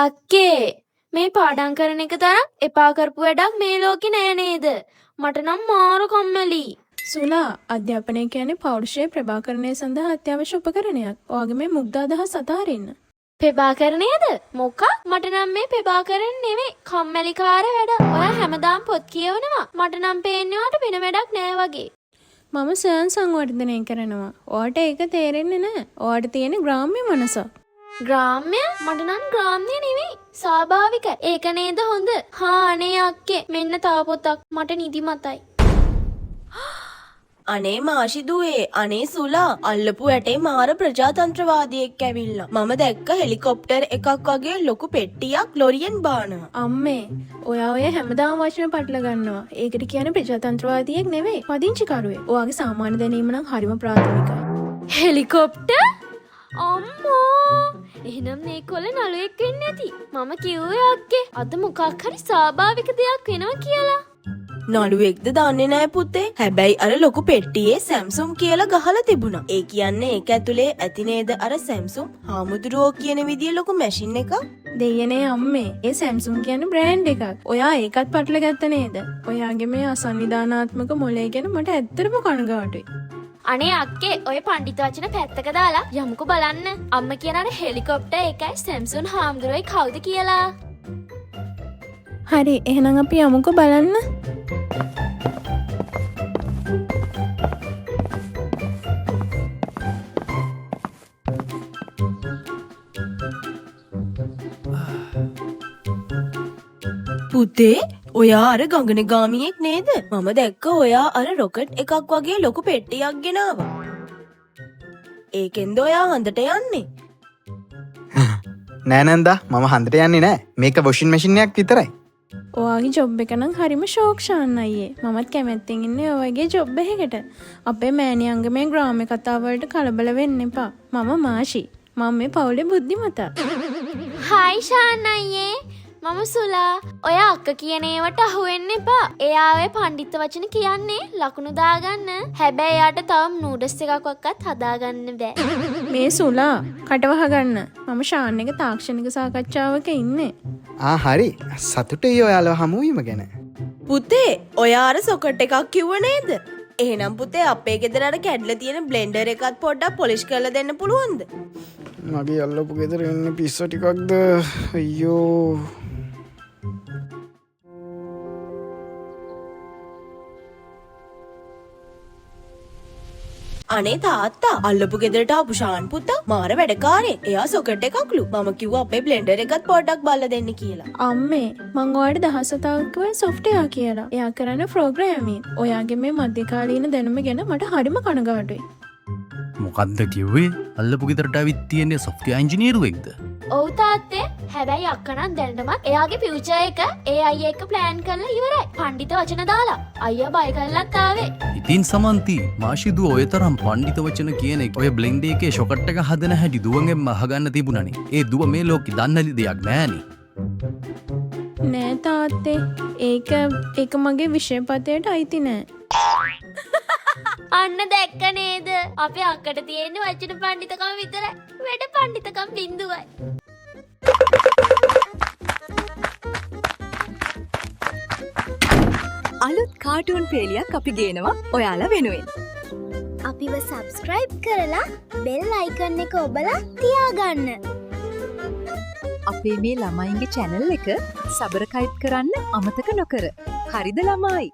අක්කේ මේ පාඩම් කරන එක තරම් එපා කරපු වැඩක් මේ ලෝකේ නෑ නේද? මට නම් මාරු කම්මැලි. සුලා අධ්‍යාපනය කියන්නේ පෞරුෂයේ ප්‍රභාකරණය සඳහා අත්‍යවශ්‍ය උපකරණයක්. ඔයාගේ මේ මුග්ධ අදහස් අතහරින්න. ප්‍රභාකරණයද? මොකක්? මට නම් මේ ප්‍රභාකරණ නෙමෙයි කම්මැලිකාර වැඩ. ඔයා හැමදාම පොත් කියවනවා. මට නම් පේන්නේ ඔයාට වෙන වැඩක් නෑ වගේ. මම ස්වයං සංවර්ධනය කරනවා. ඔයාට ඒක තේරෙන්නේ නැහැ. ඔයාට තියෙන ග්‍රාම්‍ය මනසක්. ග්‍රාම්‍ය? මට නම් ග්‍රාම්‍ය නෙමෙයි. ස්වාභාවික. ඒක නේද හොඳ? හා අනේ අක්කේ මෙන්න තව පොතක්. මට නිදිමතයි. අනේ මාෂි දුවේ අනේ සුලා අල්ලපු ඇටේ මාර ප්‍රජාතන්ත්‍රවාදියෙක් ඇවිල්ලා මම දැක්ක හෙලිකොප්ටර් එකක් වගේ ලොකු පෙට්ටියක් ලොරියෙන් බානවා. අම්මේ ඔයා ඔය හැමදාම වචන පටල ගන්නවා. ඒකට කියන්නේ ප්‍රජාතන්ත්‍රවාදියෙක් නෙවෙයි පදිංචිකරුවෙක්. ඔයාගේ සාමාන්‍ය දැනීම නම් හරිම ප්‍රාථමිකයි. හෙලිකොප්ටර්? අම්මෝ! එහෙනම් මේ කොළ නළුවෙක් වෙන්න ඇති. මම කිව්වේ අක්කේ අද මොකක් හරි ස්වාභාවික දෙයක් වෙනවා කියලා. නළුවෙක්ද දන්නේ නෑ පුතේ. හැබැයි අර ලොකු පෙට්ටියේ සැම්සුම් කියලා ගහලා තිබුණා. ඒ කියන්නේ ඒක ඇතුලේ ඇති නේද අර සැම්සුම් හාමුදුරුවෝ කියන විදිය ලොකු මැෂින් එකක්? දෙයනේ අම්මේ. ඒ සැම්සුම් කියන්නේ බ්‍රෑන්ඩ් එකක්. ඔයා ඒකත් පටල ගත්ත නේද? ඔයාගේ මේ අසංවිධානාත්මක මොලේ ගැන මට ඇත්තටම කනගාටුයි. අනේ අක්කේ ඔය පඬිත වචන පැත්තක දාලා යමුකෝ බලන්න. අම්ම කියන අර හෙලිකොප්ටර් එකයි සැම්සුන් හාමුදුරුවෝයි කවුද කියලා. හරි එහෙනම් අපි යමුකෝ බලන්න. පුතේ ඔයා අර ගගනගාමියෙක් නේද? මම දැක්ක ඔයා අර රොකට් එකක් වගේ ලොකු පෙට්ටියක් ගෙනාවා. ඒකෙන්ද ඔයා හන්දට යන්නේ? නෑ නන්දා මම හන්දට යන්නේ නෑ. මේක වොෂින් මැෂින් එකක් විතරයි. ඔයාගේ ජොබ් එක නම් හරිම ෂෝක් ෂාන් අයියේ. මමත් කැමැත්තෙන් ඉන්නේ ඔයගේ ජොබ් එකකට. අපේ මෑණියන්ගේ ග්‍රාම්‍ය කතා වලට කලබල වෙන්න එපා. මම මාෂි. මම මේ පවුලේ බුද්ධිමතා. හායි ෂාන් අයියේ. මම සුලා. ඔය අක්ක කියන ඒවට අහු වෙන්න එපා. එයා ඔය පඬිත් වචන කියන්නේ ලකුණු දාගන්න. හැබැයි එයාට තවම නූඩල්ස් එකක්වත් හදාගන්න බෑ. මේ සුලා කටවහ ගන්න. මම ෂාන් එක තාක්ෂණික සාකච්ඡාවක ඉන්නේ. හරි සතුටුයි ඔයාලා හමුවීම ගැන. පුතේ ඔයා අර සොකට් එකක් කිව්ව නේද? එහෙනම් පුතේ අපේ ගෙදර අර කැඩලා තියෙන බ්ලෙන්ඩර් එකත් පොඩ්ඩක් පොලිෂ් කරලා දෙන්න පුළුවන්ද? මගේ අල්ලපු ගෙදර ඉන්න පිස්සෝ ටිකක්ද අයියෝ. අනේ තාත්තා අල්ලපු ගෙදරට ආපු ෂාන් පුතා මාර වැඩකාරේ. එයා සොකට් එකක්ලු. මම කිව්වා අපේ බ්ලෙන්ඩර් එකත් පොඩ්ඩක් බලලා දෙන්න කියලා. අම්මේ මං ඔයාලට දහසතාවක් කිව්වා සොෆ්ට්වෙයාර් කියලා. එයා කරන්නේ ප්‍රෝග්‍රෑමින්. ඔයාගේ මේ මධ්‍යකාලීන දැනුම ගැන මට හරිම කනගාටුයි. මොකද්ද කිව්වේ? අල්ලපු ගෙදරට ආවිත් තියන්නේ සොෆ්ට්වෙයාර් ඉංජිනේරුවෙක්ද? ඔව් තාත්තේ. හැබැයි අක්කනම් දැනටමත් එයාගේ ෆියුචර් එක AI එක ප්ලෑන් කරලා ඉවරයි. පඬිත වචන දාලා. අයියා බය කරලත් ආවේ. ඉතින් සමන්ති මාෂිදුව ඔය තරම් පඬිත වචන කියන එක ඔය බ්ලෙන්ඩ් එකේ ෂොකට් එක හදන හැටි දුවගෙන්ම අහගන්න තිබුණානේ. ඒ දුව මේ ලෝකෙ දන්නලි දෙයක් නෑනේ. නෑ තාත්තේ. ඒක මගේ විෂයපතයට අයිති නෑ. අන්න දැක්ක නේද? අපේ අක්කට තියෙන වචන පඬිතකම විතරයි. වැඩ පඬිතකම් බිඳුවයි. අලුත් කාටූන් පේලියක් අපි ගේනවා ඔයාලා වෙනුවෙන්. අපිව සබ්ස්ක්‍රයිබ් කරලා බෙල් අයිකන් එක ඔබලා තියාගන්න. අපේ මේ ළමයින්ගේ channel එක සබස්ක්‍රයිබ් කරන්න අමතක නොකර. හරිද ළමයි?